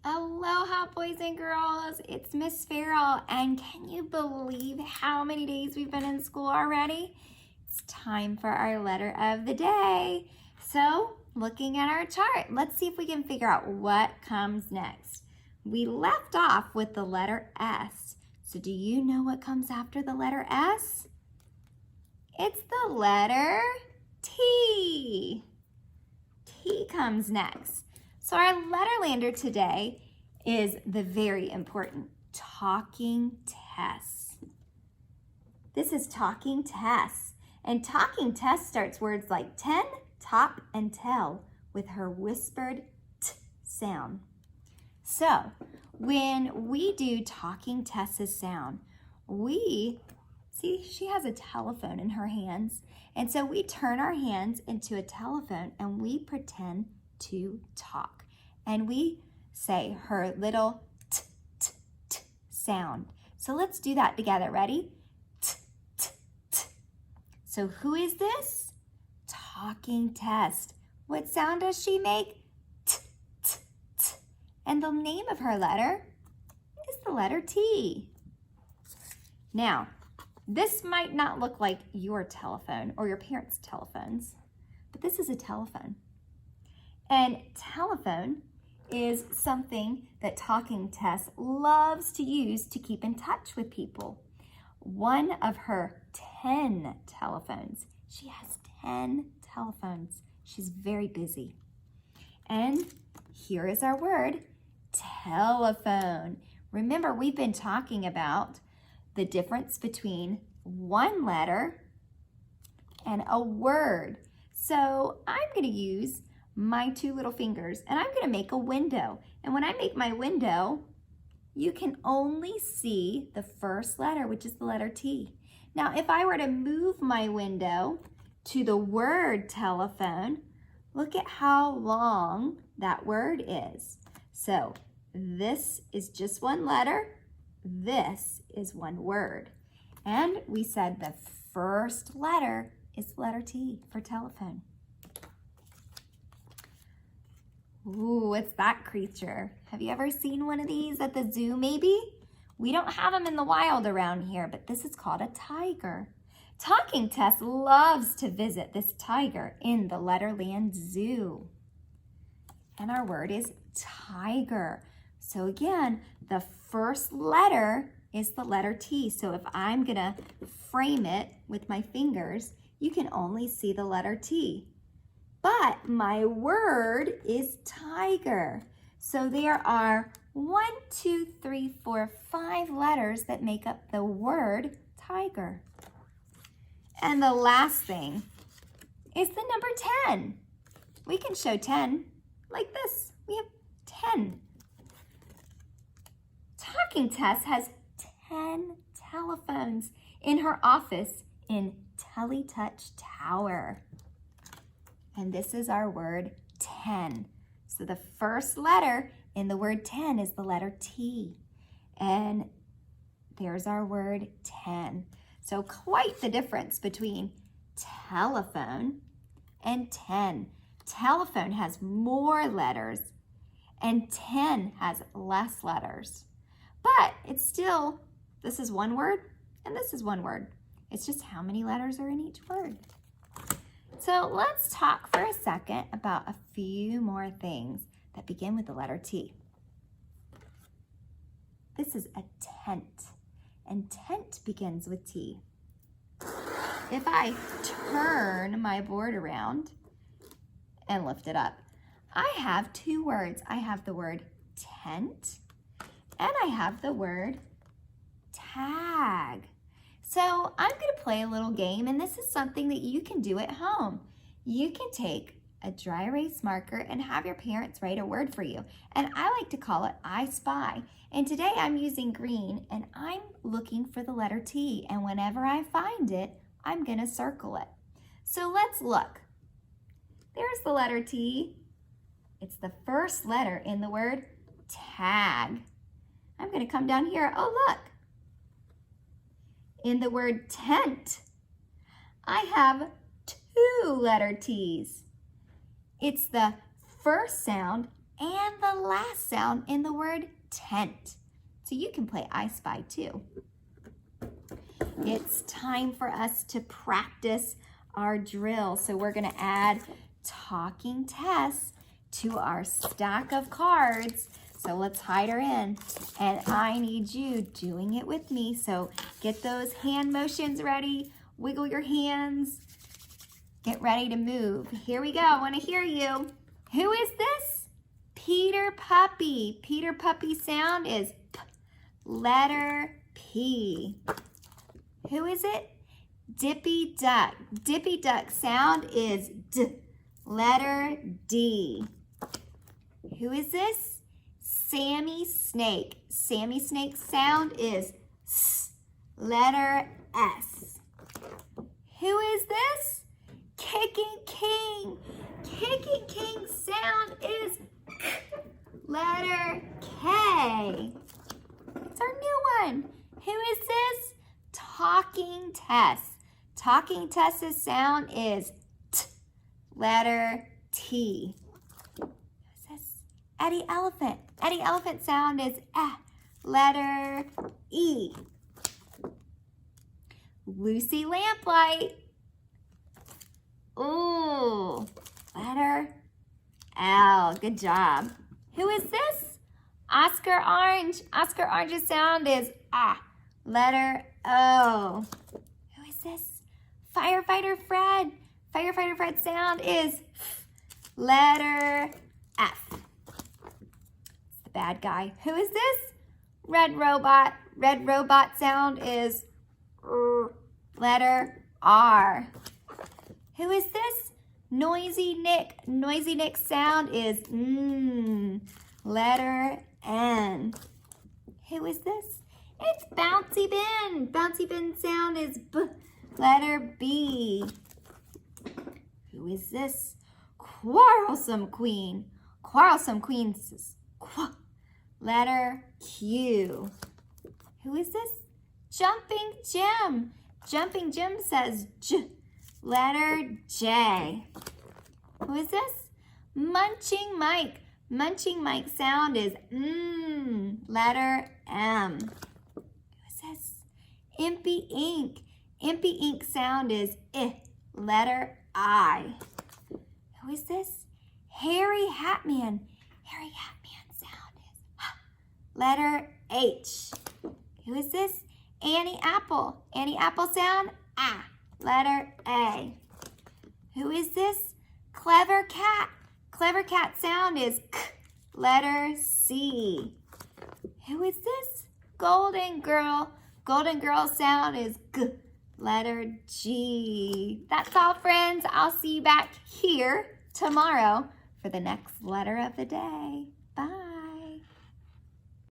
Aloha, boys and girls. It's Miss Farrell, and can you believe how many days we've been in school already? It's time for our letter of the day. So, looking at our chart, let's see if we can figure out what comes next. We left off with the letter S. So, do you know what comes after the letter S? It's the letter T. T comes next. So our letterlander today is the very important Talking Tess. This is Talking Tess. And Talking Tess starts words like 10, top, and tell with her whispered T sound. So when we do Talking Tess's sound, see, she has a telephone in her hands. And so we turn our hands into a telephone and we pretend to talk. And we say her little t, t, t sound. So let's do that together. Ready? T, t, t. So who is this? Talking Tess. What sound does she make? T, t, t. And the name of her letter is the letter T. Now, this might not look like your telephone or your parents' telephones, but this is a telephone. And telephone is something that Talking Tess loves to use to keep in touch with people. One of her 10 telephones. She has 10 telephones. She's very busy. And here is our word, telephone. Remember, we've been talking about the difference between one letter and a word. So I'm going to use my two little fingers and I'm going to make a window. And when I make my window, you can only see the first letter, which is the letter T. Now, if I were to move my window to the word telephone, look at how long that word is. So this is just one letter. This is one word. And we said the first letter is the letter T for telephone. Ooh, what's that creature? Have you ever seen one of these at the zoo maybe? We don't have them in the wild around here, but this is called a tiger. Talking Tess loves to visit this tiger in the Letterland Zoo. And our word is tiger. So again, the first letter is the letter T. So if I'm gonna frame it with my fingers, you can only see the letter T. But my word is tiger. So there are 5 letters that make up the word tiger. And the last thing is the number 10. We can show 10 like this. We have 10. Talking Tess has 10 telephones in her office in Teletouch Tower. And this is our word 10. So the first letter in the word 10 is the letter T. And there's our word 10. So quite the difference between telephone and 10. Telephone has more letters and 10 has less letters. But it's still, this is one word and this is one word. It's just how many letters are in each word. So let's talk for a second about a few more things that begin with the letter T. This is a tent, and tent begins with T. If I turn my board around and lift it up, I have two words. I have the word tent, and I have the word tag. So I'm going to play a little game, and this is something that you can do at home. You can take a dry erase marker and have your parents write a word for you. And I like to call it I Spy. And today I'm using green, and I'm looking for the letter T. And whenever I find it, I'm going to circle it. So let's look. There's the letter T. It's the first letter in the word tag. I'm going to come down here. Oh, look. In the word tent, I have 2 letter T's. It's the first sound and the the last sound in the word tent. So you can play I Spy too. It's time for us to practice our drill. So we're gonna add Talking Tess to our stack of cards. So let's hide her in. And I need you doing it with me. So get those hand motions ready. Wiggle your hands. Get ready to move. Here we go. I want to hear you. Who is this? Peter Puppy. Peter Puppy sound is P. Letter P. Who is it? Dippy Duck. Dippy Duck sound is D. Letter D. Who is this? Sammy Snake. Sammy Snake sound is S. Letter S. Who is this? Kicking King. Kicking King sound is K. Letter K. It's our new one. Who is this? Talking Tess. Talking Tess's sound is T. Letter T. Who is this? Eddie Elephant. Eddie Elephant sound is Eh. Letter E. Lucy Lamplight. Ooh, letter L. Good job. Who is this? Oscar Orange. Oscar Orange's sound is Ah. Letter O. Who is this? Firefighter Fred. Firefighter Fred's sound is F. Letter F. It's the bad guy. Who is this? Red Robot. Red Robot sound is R. Letter R. Who is this? Noisy Nick. Noisy Nick's sound is N. Letter N. Who is this? It's Bouncy Ben. Bouncy Ben's sound is B. Letter B. Who is this? Quarrelsome Queen. Quarrelsome Queen says Qu. Letter Q. Who is this? Jumping Jim. Jumping Jim says J. Letter J. Who is this? Munching Mike. Munching Mike sound is M. Letter M. Who is this? Impy Ink. Impy Ink sound is I. Letter I. Who is this? Harry Hatman. Harry Hatman sound is H. Letter H. Who is this? Annie Apple. Annie Apple sound A. Letter A. Who is this? Clever Cat. Clever Cat sound is K. Letter C. Who is this? Golden Girl. Golden Girl sound is G. Letter G. That's all, friends. I'll see you back here tomorrow for the next letter of the day. Bye.